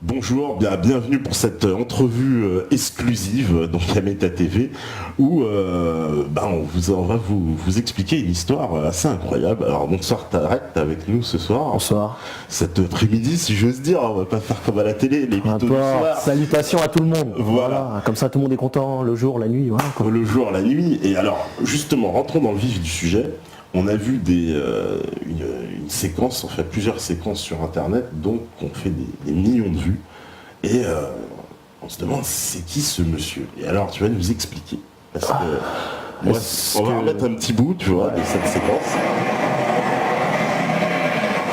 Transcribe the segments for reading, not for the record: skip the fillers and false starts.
Bonjour, bienvenue pour cette entrevue exclusive donc à Meta TV où on va vous expliquer une histoire assez incroyable. Alors bonsoir Tarek, t'es avec nous ce soir. Bonsoir. Cet après-midi, si j'ose dire, on va pas faire comme à la télé, les mythos du soir. Salutations à tout le monde. Voilà. Comme ça tout le monde est content, le jour, la nuit. Voilà, quoi. Le jour, la nuit. Et alors justement, rentrons dans le vif du sujet. On a vu une séquence, enfin plusieurs séquences sur internet, donc on fait des millions de vues. Et on se demande c'est qui ce monsieur. Et alors tu vas nous expliquer. Parce que on va remettre un petit bout, tu vois, de cette séquence.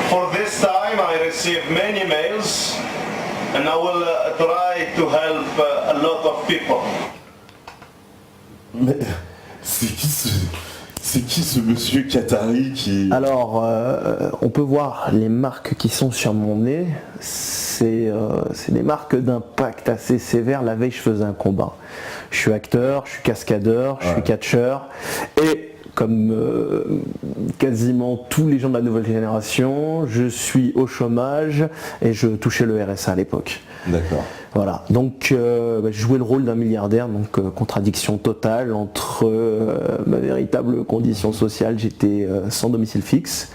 For this time I received many mails and I will try to help a lot of people. Mais c'est qui ce monsieur Qatari qui... Alors, on peut voir les marques qui sont sur mon nez. C'est des marques d'impact assez sévères. La veille, je faisais un combat. Je suis acteur, je suis cascadeur, je suis catcheur. Et comme quasiment tous les gens de la nouvelle génération, je suis au chômage et je touchais le RSA à l'époque. D'accord. Voilà, donc je jouais le rôle d'un milliardaire, donc contradiction totale entre ma véritable condition sociale. J'étais sans domicile fixe,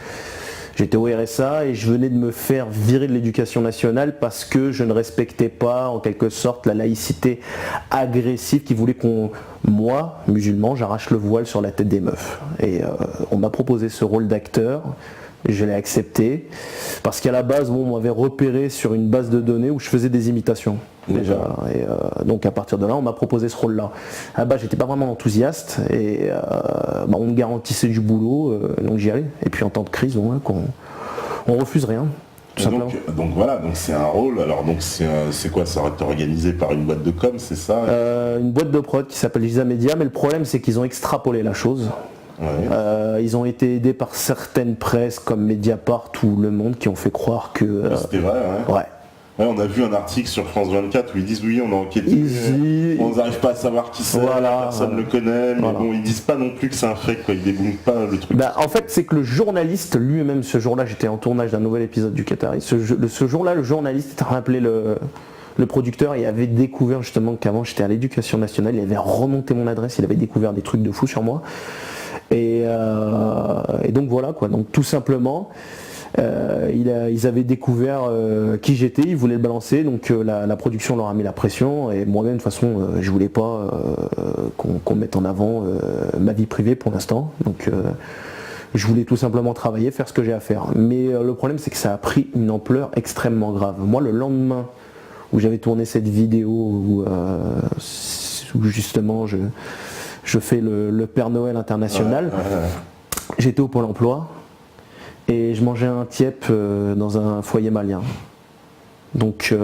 j'étais au RSA et je venais de me faire virer de l'éducation nationale parce que je ne respectais pas en quelque sorte la laïcité agressive qui voulait moi, musulman, j'arrache le voile sur la tête des meufs. Et on m'a proposé ce rôle d'acteur. Je l'ai accepté parce qu'à la base, on m'avait repéré sur une base de données où je faisais des imitations déjà. Et donc à partir de là, on m'a proposé ce rôle-là. À la base, j'étais pas vraiment enthousiaste et on me garantissait du boulot, donc j'y allais. Et puis en temps de crise, on refuse rien. Donc voilà, donc c'est un rôle. Alors donc c'est quoi? Ça va être organisé par une boîte de com, c'est ça? Une boîte de prod qui s'appelle Giza Media, mais le problème c'est qu'ils ont extrapolé la chose. Ouais. Ils ont été aidés par certaines presses comme Mediapart ou Le Monde qui ont fait croire que... C'était vrai, ouais. Ouais, on a vu un article sur France 24 où ils disent oui, on a enquêté, on n'arrive pas à savoir qui c'est, personne ne le connaît, mais bon, ils disent pas non plus que c'est un fake, quoi, ils débouillent pas le truc. En fait, c'est que le journaliste lui-même, ce jour-là, j'étais en tournage d'un nouvel épisode du Qatari, ce jour-là, le journaliste a rappelé le producteur et avait découvert justement qu'avant j'étais à l'éducation nationale, il avait remonté mon adresse, il avait découvert des trucs de fou sur moi. Et donc voilà quoi, donc tout simplement ils avaient découvert qui j'étais, ils voulaient le balancer, donc la production leur a mis la pression et moi-même de toute façon je voulais pas qu'on mette en avant ma vie privée pour l'instant, donc je voulais tout simplement travailler, faire ce que j'ai à faire, mais le problème c'est que ça a pris une ampleur extrêmement grave. Moi le lendemain où j'avais tourné cette vidéo où justement je fais le Père Noël international. J'étais au Pôle emploi et je mangeais un tiep dans un foyer malien. Donc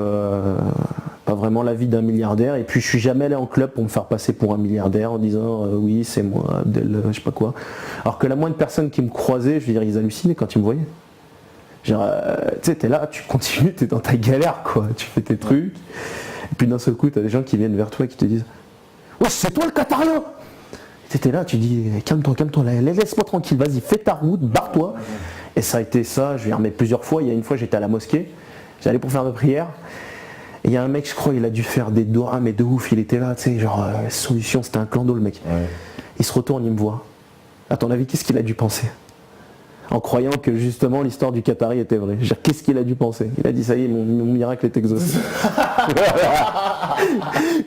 pas vraiment la vie d'un milliardaire. Et puis je suis jamais allé en club pour me faire passer pour un milliardaire en disant oui c'est moi Abdel, je sais pas quoi. Alors que la moindre personne qui me croisait, je veux dire, ils hallucinaient quand ils me voyaient. Genre tu sais, t'es là, tu continues, t'es dans ta galère quoi, tu fais tes trucs. Et puis d'un seul coup t'as des gens qui viennent vers toi et qui te disent ouais c'est toi le Qatari là. T'étais là, tu dis calme-toi, laisse-moi tranquille, vas-y, fais ta route, barre-toi. Et ça a été ça, je vais remettre plusieurs fois. Il y a une fois j'étais à la mosquée, j'allais pour faire ma prière. Et il y a un mec, je crois, il a dû faire des doigts, mais de ouf, il était là, tu sais, genre solution, c'était un clando le mec. Ouais. Il se retourne, il me voit. À ton avis, qu'est-ce qu'il a dû penser? En croyant que justement l'histoire du Qatari était vraie. Qu'est-ce qu'il a dû penser? Il a dit ça y est, mon miracle est exaucé.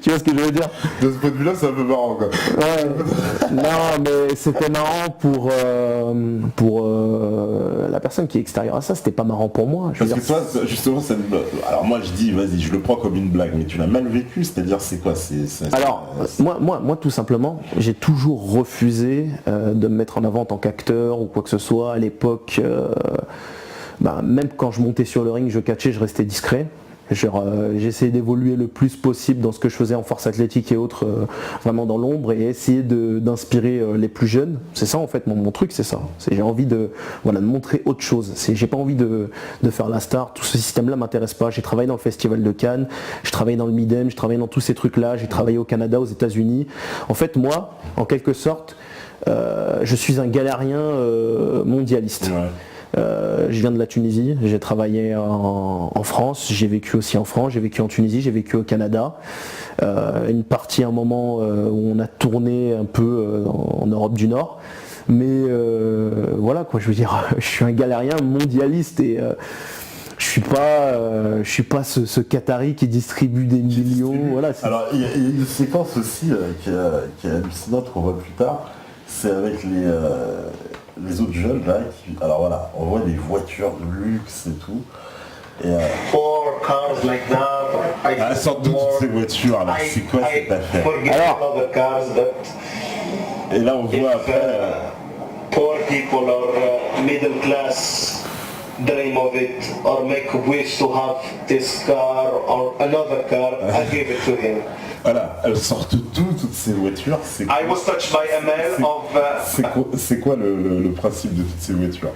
Tu vois ce que je veux dire? De ce point de vue-là, c'est un peu marrant quoi. Ouais. Non, mais c'était marrant pour la personne qui est extérieure à ça. C'était pas marrant pour moi. Parce que toi, justement, alors moi je dis, vas-y, je le prends comme une blague, mais tu l'as mal vécu, c'est-à-dire c'est quoi? Alors, moi, tout simplement, j'ai toujours refusé de me mettre en avant en tant qu'acteur ou quoi que ce soit. À l'époque, même quand je montais sur le ring, je catchais, je restais discret. J'essayais d'évoluer le plus possible dans ce que je faisais en force athlétique et autres, vraiment dans l'ombre, et essayer d'inspirer les plus jeunes. C'est ça en fait mon truc, c'est ça. J'ai envie de montrer autre chose. J'ai pas envie de faire la star. Tout ce système-là m'intéresse pas. J'ai travaillé dans le Festival de Cannes, je travaille dans le Midem, je travaille dans tous ces trucs-là. J'ai travaillé au Canada, aux États-Unis. En fait, moi, en quelque sorte, je suis un galérien mondialiste. Ouais. Je viens de la Tunisie, j'ai travaillé en France, j'ai vécu aussi en France, j'ai vécu en Tunisie, j'ai vécu au Canada. Une partie, un moment où on a tourné un peu en Europe du Nord. Mais voilà quoi, je veux dire, je suis un galérien mondialiste et je suis pas ce Qatari qui distribue des millions. Voilà, alors il y a une séquence aussi qui est hallucinante qu'on voit plus tard, c'est avec les autres jeunes là. Alors voilà, on voit des voitures de luxe et tout. Et Four cars like that. elles sortent de toutes ces voitures. Alors c'est quoi cette affaire? Alors, other cars, but Et là on voit après. poor people or middle class dream of it or make wish to have this car or another car, I give it to him. Voilà, elles sortent toutes ces voitures. I was touched by a mail of C'est quoi le principe de toutes ces voitures?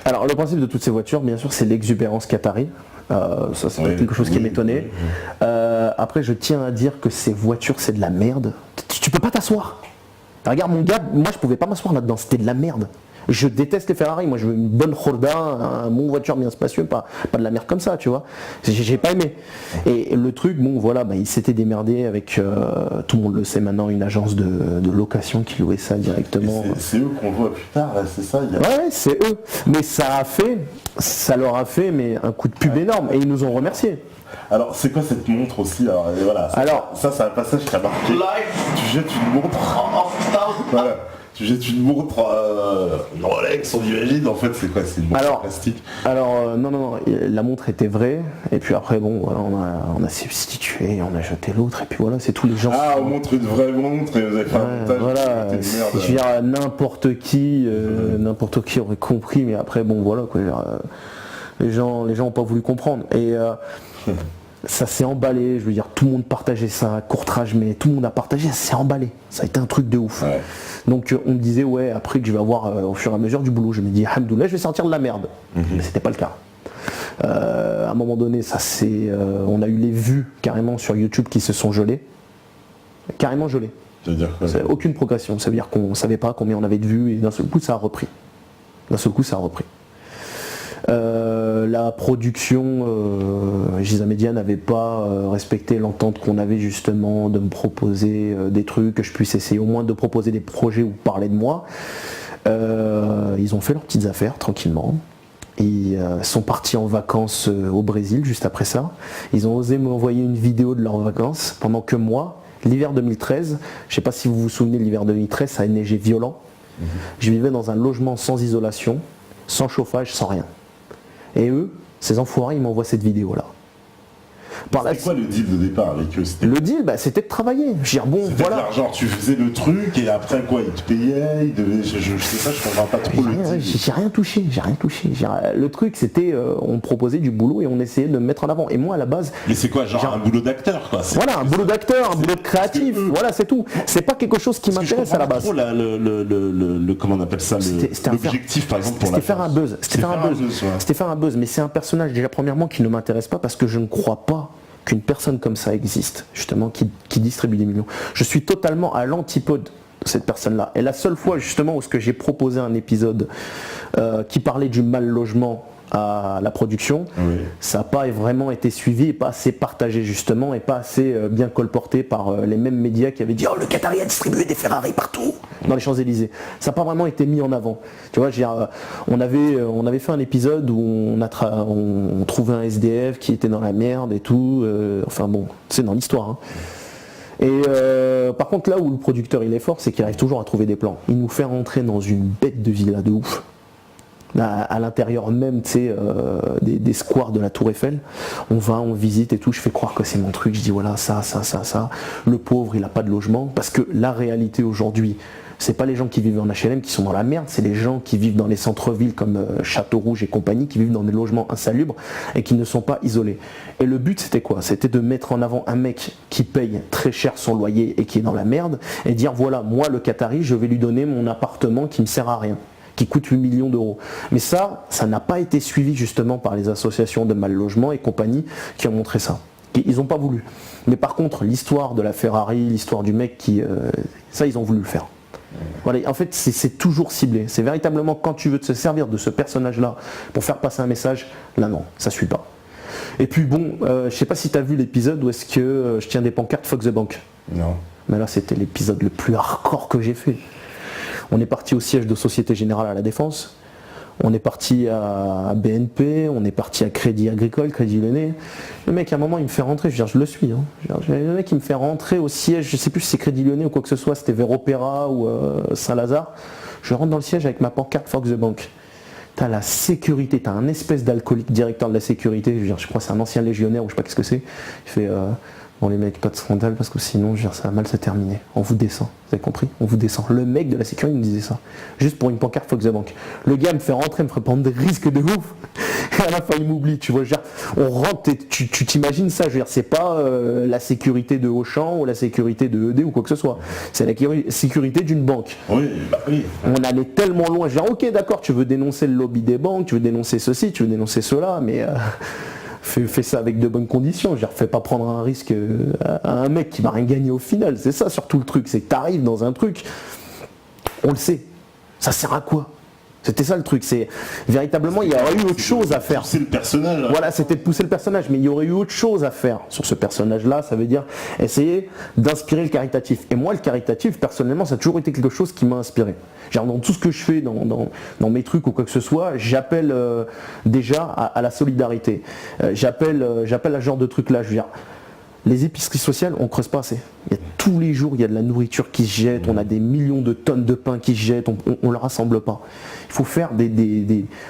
Alors le principe de toutes ces voitures, bien sûr, c'est l'exubérance qatari. Ça c'est pas quelque chose qui m'étonnait. Après, je tiens à dire que ces voitures, c'est de la merde. Tu peux pas t'asseoir. Regarde mon gars, moi je pouvais pas m'asseoir là-dedans, c'était de la merde. Je déteste les Ferrari, moi je veux une bonne Honda, un bon voiture bien spacieux, pas de la merde comme ça, tu vois. J'ai pas aimé. Et le truc, bon voilà, il s'était démerdé avec, tout le monde le sait maintenant, une agence de location qui louait ça directement. C'est eux qu'on voit plus tard, là, c'est ça Ouais, c'est eux. Mais ça leur a fait mais un coup de pub énorme et ils nous ont remerciés. Alors c'est quoi cette montre aussi? Alors, et voilà, ça c'est un passage qui a marqué. Tu jettes une montre. Voilà. Tu jettes une montre une Rolex, on imagine, en fait c'est quoi? C'est une montre plastique. Alors non, la montre était vraie, et puis après bon, voilà, on a substitué, on a jeté l'autre, et puis voilà, c'est tous les gens. Ah, on montre une vraie montre, et vous avez fait un montage. Voilà, je veux dire, n'importe qui aurait compris, mais après bon voilà quoi, les gens ont pas voulu comprendre. Et ça s'est emballé, je veux dire, tout le monde partageait ça, courtrage, mais tout le monde a partagé, ça s'est emballé, ça a été un truc de ouf. Ouais. Donc on me disait, ouais, après que je vais avoir au fur et à mesure du boulot, je me dis, alhamdoulilah, je vais sortir de la merde. Mais c'était pas le cas. À un moment donné, on a eu les vues carrément sur YouTube qui se sont gelées. Carrément gelées. C'est-à-dire quoi? Aucune progression, ça veut dire qu'on savait pas combien on avait de vues, et d'un seul coup ça a repris. La production, Giza Media n'avait pas respecté l'entente qu'on avait justement de me proposer des trucs, que je puisse essayer au moins de proposer des projets ou parler de moi. Ils ont fait leurs petites affaires tranquillement. Ils sont partis en vacances au Brésil juste après ça. Ils ont osé m'envoyer une vidéo de leurs vacances pendant que moi, l'hiver 2013, je ne sais pas si vous vous souvenez, l'hiver 2013, ça a neigé violent. Je vivais dans un logement sans isolation, sans chauffage, sans rien. Et eux, ces enfoirés, ils m'envoient cette vidéo là. C'était quoi le deal de départ avec eux? Le deal, c'était de travailler. Je veux dire, bon, voilà. Genre tu faisais le truc et après quoi, ils te payaient, ils devaient. Je sais ça, je comprends pas trop le deal. J'ai rien touché. Le truc, c'était, on proposait du boulot et on essayait de me mettre en avant. Et moi, à la base. Mais c'est quoi, genre un boulot d'acteur, quoi? Voilà, un boulot d'acteur, un boulot de créatif. Voilà, c'est tout. C'est pas quelque chose qui m'intéresse à la base. Comment on appelle ça? L'objectif, par exemple, pour C'était faire un buzz. C'était faire un buzz. Mais c'est un personnage, déjà, premièrement, qui ne m'intéresse pas parce que je ne crois pas qu'une personne comme ça existe, justement, qui distribue des millions. Je suis totalement à l'antipode de cette personne-là. Et la seule fois, justement, où j'ai proposé un épisode qui parlait du mal logement à la production, oui. Ça n'a pas vraiment été suivi et pas assez partagé justement et pas assez bien colporté par les mêmes médias qui avaient dit « Oh, le Qatari a distribué des Ferrari partout !» dans les Champs-Élysées. Ça n'a pas vraiment été mis en avant. Tu vois, on avait fait un épisode où on trouvait un SDF qui était dans la merde et tout. Enfin bon, c'est dans l'histoire. Hein. Et par contre, là où le producteur il est fort, c'est qu'il arrive toujours à trouver des plans. Il nous fait rentrer dans une bête de villa de ouf. Là, à l'intérieur même, tu sais, des squares de la Tour Eiffel, on va, on visite et tout, je fais croire que c'est mon truc, je dis voilà, ça. Le pauvre, il n'a pas de logement, parce que la réalité aujourd'hui, c'est pas les gens qui vivent en HLM qui sont dans la merde, c'est les gens qui vivent dans les centres-villes comme Château-Rouge et compagnie, qui vivent dans des logements insalubres et qui ne sont pas isolés. Et le but, c'était quoi? C'était de mettre en avant un mec qui paye très cher son loyer et qui est dans la merde, et dire voilà, moi le Qatari, je vais lui donner mon appartement qui me sert à rien, qui coûte 8 millions d'euros. Mais ça n'a pas été suivi justement par les associations de mal logement et compagnie qui ont montré ça. Ils n'ont pas voulu. Mais par contre, l'histoire de la Ferrari, l'histoire du mec ça ils ont voulu le faire. Voilà, en fait, c'est toujours ciblé. C'est véritablement quand tu veux te servir de ce personnage-là pour faire passer un message, là non, ça suit pas. Et puis bon, je sais pas si tu as vu l'épisode où est-ce que je tiens des pancartes Fuck the Bank. Non. Mais là, c'était l'épisode le plus hardcore que j'ai fait. On est parti au siège de Société Générale à la Défense. On est parti à BNP, on est parti à Crédit Agricole, Crédit Lyonnais. Le mec, à un moment, il me fait rentrer, je le suis. Le mec, il me fait rentrer au siège, je sais plus si c'est Crédit Lyonnais ou quoi que ce soit, c'était vers Opéra ou Saint-Lazare. Je rentre dans le siège avec ma pancarte Fuck the Bank. T'as la sécurité, t'as un espèce d'alcoolique directeur de la sécurité, je crois que c'est un ancien légionnaire ou je sais pas qu'est-ce que c'est. Il fait bon les mecs, pas de scandale parce que sinon ça va mal se terminer. On vous descend, vous avez compris? On vous descend. Le mec de la sécurité nous disait ça. Juste pour une pancarte Fuck the Bank. Le gars me fait rentrer, me ferait prendre des risques de ouf. Et à la fin il m'oublie, tu vois, on rentre, tu t'imagines ça, je veux dire, c'est pas la sécurité de Auchan ou la sécurité de ED ou quoi que ce soit. C'est la sécurité d'une banque. Oui, bah oui. On allait tellement loin, je veux dire, ok d'accord, tu veux dénoncer le lobby des banques, tu veux dénoncer ceci, tu veux dénoncer cela, mais fais ça avec de bonnes conditions, je veux dire, fais pas prendre un risque à un mec qui va rien gagner au final, c'est ça surtout le truc, c'est que t'arrives dans un truc, on le sait, ça sert à quoi? C'était ça le truc, c'est véritablement il y aurait eu autre chose à faire. C'est le personnage. Voilà, c'était de pousser le personnage, mais il y aurait eu autre chose à faire sur ce personnage-là, ça veut dire essayer d'inspirer le caritatif. Et moi, le caritatif, personnellement, ça a toujours été quelque chose qui m'a inspiré. Genre dans tout ce que je fais, dans mes trucs ou quoi que ce soit, j'appelle déjà à la solidarité. J'appelle à ce genre de trucs-là, je veux dire. Les épiceries sociales, on creuse pas assez. Il y a tous les jours, il y a de la nourriture qui se jette, on a des millions de tonnes de pain qui se jettent, on ne le rassemble pas. Il faut faire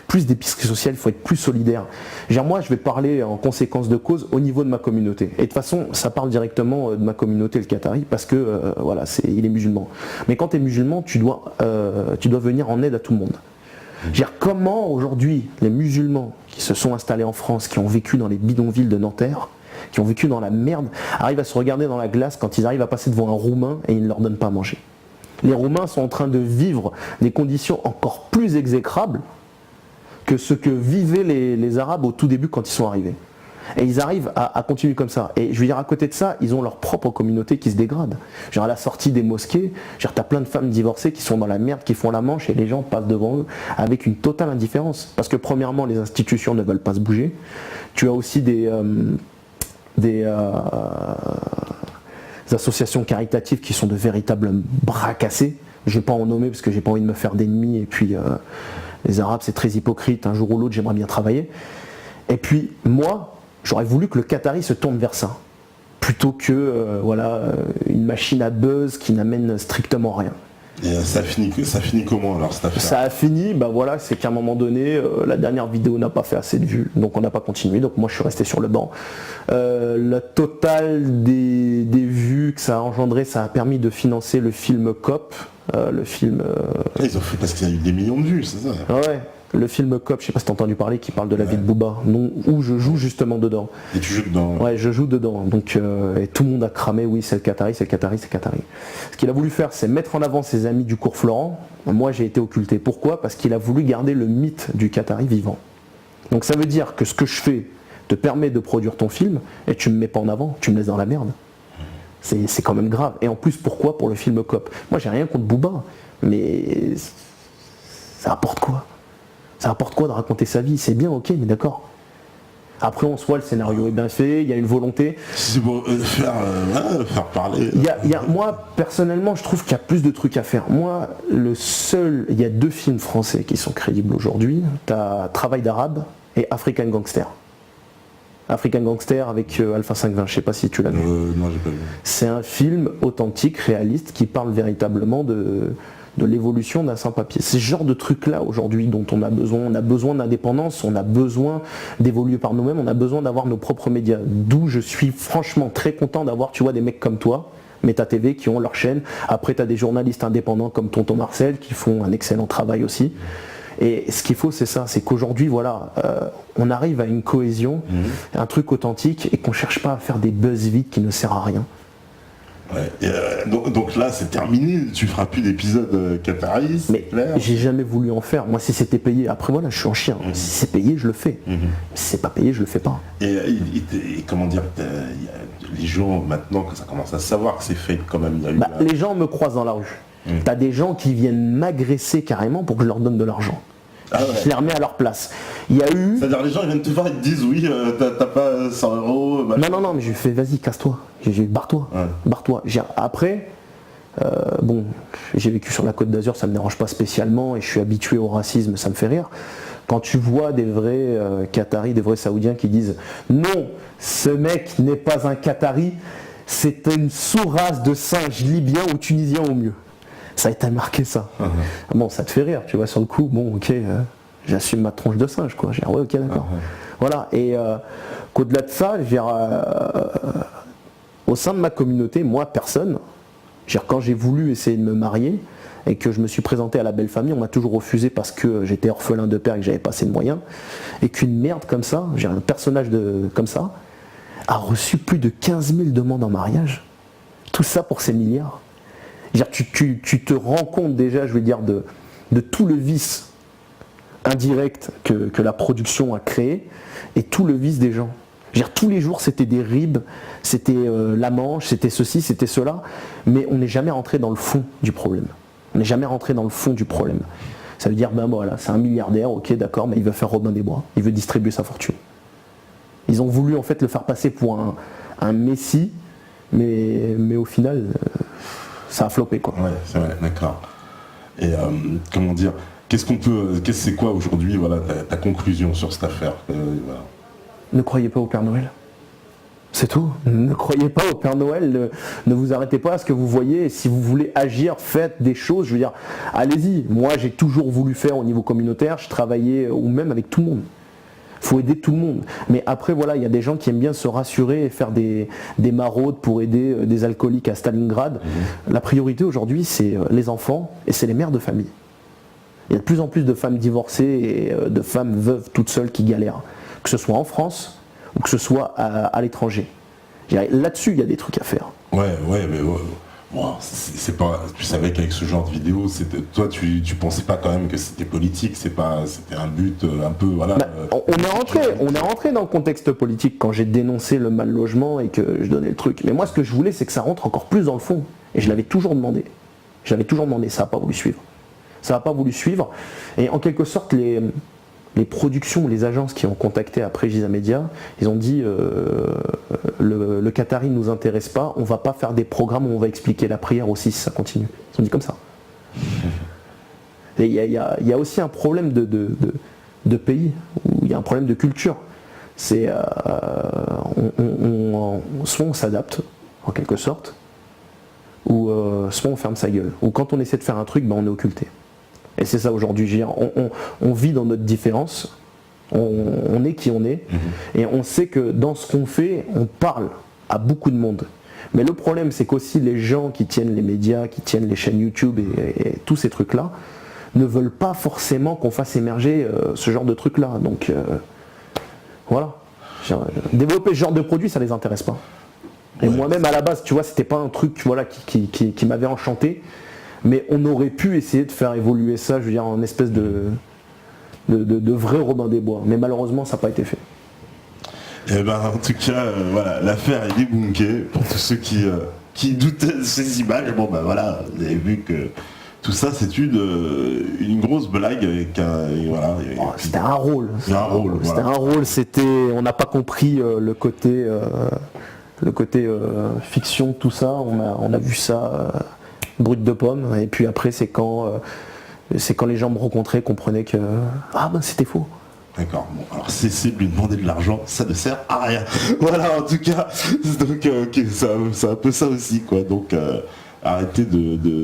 plus d'épiceries sociales, il faut être plus solidaire. Genre moi, je vais parler en conséquence de cause au niveau de ma communauté. Et de toute façon, ça parle directement de ma communauté, le Qatari, parce que voilà, il est musulman. Mais quand tu es musulman, tu dois venir en aide à tout le monde. Dire comment aujourd'hui les musulmans qui se sont installés en France, qui ont vécu dans les bidonvilles de Nanterre, qui ont vécu dans la merde, arrivent à se regarder dans la glace quand ils arrivent à passer devant un Roumain et ils ne leur donnent pas à manger. Les Roumains sont en train de vivre des conditions encore plus exécrables que ce que vivaient les Arabes au tout début quand ils sont arrivés. Et ils arrivent à continuer comme ça. Et je veux dire, à côté de ça, ils ont leur propre communauté qui se dégrade. Genre à la sortie des mosquées, genre t'as plein de femmes divorcées qui sont dans la merde, qui font la manche et les gens passent devant eux avec une totale indifférence. Parce que premièrement, les institutions ne veulent pas se bouger. Tu as aussi des associations caritatives qui sont de véritables bras cassés. Je ne vais pas en nommer parce que j'ai pas envie de me faire d'ennemis et puis les Arabes c'est très hypocrite, un jour ou l'autre j'aimerais bien travailler. Et puis moi, j'aurais voulu que le Qatari se tourne vers ça, plutôt que une machine à buzz qui n'amène strictement rien. Et ça finit comment alors cette affaire? Ça a fini, c'est qu'à un moment donné, la dernière vidéo n'a pas fait assez de vues, donc on n'a pas continué, donc moi je suis resté sur le banc. Le total des vues que ça a engendré, ça a permis de financer le film Cop, le film... Ils ont fait parce qu'il y a eu des millions de vues, c'est ça? Ouais. Le film Cop, je sais pas si t'as entendu parler, qui parle de la vie de Booba, où je joue justement dedans. Et tu joues dedans? Ouais, je joue dedans. Donc, et tout le monde a cramé, oui, c'est le Qatari, c'est le Qatari, c'est le Qatari. Ce qu'il a voulu faire, c'est mettre en avant ses amis du cours Florent. Moi, j'ai été occulté. Pourquoi? Parce qu'il a voulu garder le mythe du Qatari vivant. Donc ça veut dire que ce que je fais te permet de produire ton film, et tu me mets pas en avant, tu me laisses dans la merde. C'est quand même grave. Et en plus, pourquoi? Pour le film Cop. Moi, j'ai rien contre Booba, mais ça apporte quoi? Ça apporte quoi de raconter sa vie? C'est bien, ok, mais d'accord. Après, en soi, le scénario est bien fait, il y a une volonté. C'est pour faire parler. Moi, personnellement, je trouve qu'il y a plus de trucs à faire. Moi, il y a 2 films français qui sont crédibles aujourd'hui. Tu as Travail d'arabe et African Gangster. African Gangster avec Alpha 520, je sais pas si tu l'as vu. Non, j'ai pas vu. C'est un film authentique, réaliste, qui parle véritablement de l'évolution d'un sans-papier. C'est ce genre de truc-là aujourd'hui dont on a besoin. On a besoin d'indépendance, on a besoin d'évoluer par nous-mêmes, on a besoin d'avoir nos propres médias. D'où je suis franchement très content d'avoir, tu vois, des mecs comme toi, Meta TV, qui ont leur chaîne. Après, tu as des journalistes indépendants comme Tonton Marcel qui font un excellent travail aussi. Et ce qu'il faut, c'est ça, c'est qu'aujourd'hui, voilà, on arrive à une cohésion, un truc authentique, et qu'on cherche pas à faire des buzz vides qui ne servent à rien. Ouais. Et donc là c'est terminé, tu feras plus d'épisodes Qatari, mais clair. J'ai jamais voulu en faire. Moi si c'était payé, après voilà, je suis en chien. Si c'est payé, je le fais. Si c'est pas payé, je le fais pas. Et comment dire, les gens maintenant que ça commence à savoir que c'est fake quand même. Les gens me croisent dans la rue. T'as des gens qui viennent m'agresser carrément pour que je leur donne de l'argent. Ah ouais. Je les remets à leur place. Il y a eu... C'est-à-dire les gens ils viennent te voir, ils te disent oui, t'as pas 100 euros. Non, mais je lui fais vas-y, casse-toi. J'ai dit barre-toi. Ouais. Barre-toi. Après, bon, j'ai vécu sur la Côte d'Azur, ça me dérange pas spécialement et je suis habitué au racisme, ça me fait rire. Quand tu vois des vrais Qataris, des vrais Saoudiens qui disent non, ce mec n'est pas un Qatari, c'est une sous-race de singes libyens ou tunisiens au mieux. Ça a été marqué ça. Bon, ça te fait rire, tu vois, sur le coup, bon, ok, j'assume ma tronche de singe, quoi. J'ai dit, ouais, ok, d'accord. Voilà, et qu'au-delà de ça, au sein de ma communauté, moi, personne, quand j'ai voulu essayer de me marier et que je me suis présenté à la belle famille, on m'a toujours refusé parce que j'étais orphelin de père et que j'avais pas assez de moyens, et qu'une merde comme ça, un personnage comme ça, a reçu plus de 15 000 demandes en mariage. Tout ça pour ces milliards. Tu te rends compte déjà, je veux dire, de tout le vice indirect que la production a créé et tout le vice des gens. Tous les jours c'était des ribes, c'était la manche, c'était ceci, c'était cela, mais on n'est jamais rentré dans le fond du problème. On n'est jamais rentré dans le fond du problème. Ça veut dire, ben voilà, c'est un milliardaire, ok d'accord, mais il veut faire Robin des Bois, il veut distribuer sa fortune. Ils ont voulu en fait le faire passer pour un messie, mais au final, ça a floppé quoi. Ouais, c'est vrai, d'accord. Et comment dire, c'est quoi aujourd'hui, voilà, ta conclusion sur cette affaire voilà. Ne croyez pas au Père Noël. C'est tout. Ne croyez pas au Père Noël. Ne vous arrêtez pas à ce que vous voyez. Et si vous voulez agir, faites des choses. Je veux dire, allez-y. Moi, j'ai toujours voulu faire au niveau communautaire. Je travaillais ou même avec tout le monde. Il faut aider tout le monde. Mais après, voilà, il y a des gens qui aiment bien se rassurer et faire des maraudes pour aider des alcooliques à Stalingrad. La priorité aujourd'hui, c'est les enfants et c'est les mères de famille. Il y a de plus en plus de femmes divorcées et de femmes veuves toutes seules qui galèrent. Que ce soit en France ou que ce soit à l'étranger. Là-dessus, il y a des trucs à faire. Ouais, mais bon, c'est pas. Tu savais qu'avec ce genre de vidéo, toi, tu pensais pas quand même que c'était politique, c'était un but un peu, voilà. On est rentré dans le contexte politique quand j'ai dénoncé le mal logement et que je donnais le truc. Mais moi, ce que je voulais, c'est que ça rentre encore plus dans le fond. Et je l'avais toujours demandé. Ça n'a pas voulu suivre. Ça n'a pas voulu suivre. Et en quelque sorte, les productions, les agences qui ont contacté après Giza Media, ils ont dit le Qatari ne nous intéresse pas, on va pas faire des programmes où on va expliquer la prière aussi si ça continue. Ils ont dit comme ça. Et il y a aussi un problème de pays, où il y a un problème de culture. C'est soit on s'adapte, en quelque sorte, ou soit on ferme sa gueule. Ou quand on essaie de faire un truc, ben on est occulté. Et c'est ça aujourd'hui, on vit dans notre différence, on est qui on est, et on sait que dans ce qu'on fait, on parle à beaucoup de monde. Mais le problème, c'est qu'aussi les gens qui tiennent les médias, qui tiennent les chaînes YouTube et tous ces trucs-là, ne veulent pas forcément qu'on fasse émerger ce genre de trucs-là. Donc voilà. Développer ce genre de produit, ça les intéresse pas. Et moi-même, à la base, tu vois, c'était pas un truc voilà, qui m'avait enchanté. Mais on aurait pu essayer de faire évoluer ça, je veux dire, en espèce de vrai Robin des Bois. Mais malheureusement, ça n'a pas été fait. Eh ben, en tout cas, voilà, l'affaire est débunkée. Pour tous ceux qui doutaient de ces images, bon ben voilà, vous avez vu que tout ça, c'est une grosse blague avec voilà. C'était un rôle. C'était un rôle. C'était un rôle. On n'a pas compris le côté fiction, tout ça. On a vu ça. Brut de pomme, et puis après c'est quand les gens me rencontraient, comprenaient que c'était faux. D'accord, bon, alors cessez de lui demander de l'argent, ça ne sert à rien. Voilà, en tout cas, donc c'est un peu ça aussi, quoi. Donc arrêtez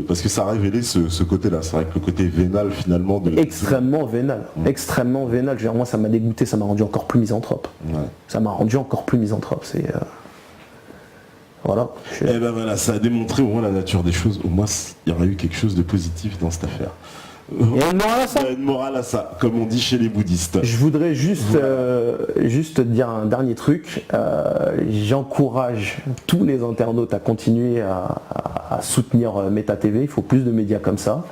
parce que ça a révélé ce côté-là. C'est vrai que le côté vénal finalement extrêmement vénal, extrêmement vénal. Moi ça m'a dégoûté, ça m'a rendu encore plus misanthrope. Ouais. Ça m'a rendu encore plus misanthrope. C'est voilà. Et ben voilà, ça a démontré au moins la nature des choses. Au moins, il y aurait eu quelque chose de positif dans cette affaire. Il y a une morale à ça. Il y a une morale à ça, comme on dit chez les bouddhistes. Je voudrais juste dire un dernier truc. J'encourage tous les internautes à continuer à soutenir Meta TV. Il faut plus de médias comme ça.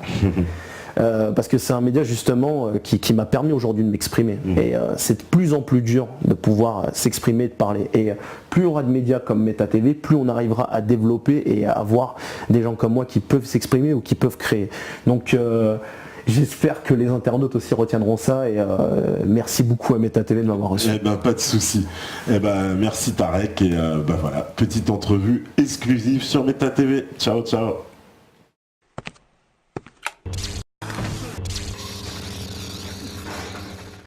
parce que c'est un média justement qui m'a permis aujourd'hui de m'exprimer. Et c'est de plus en plus dur de pouvoir s'exprimer, de parler. Et plus il y aura de médias comme Meta TV, plus on arrivera à développer et à avoir des gens comme moi qui peuvent s'exprimer ou qui peuvent créer. Donc j'espère que les internautes aussi retiendront ça et merci beaucoup à Meta TV de m'avoir reçu. Eh ben pas de souci. Eh ben merci Tarek et voilà, petite entrevue exclusive sur Meta TV. Ciao ciao.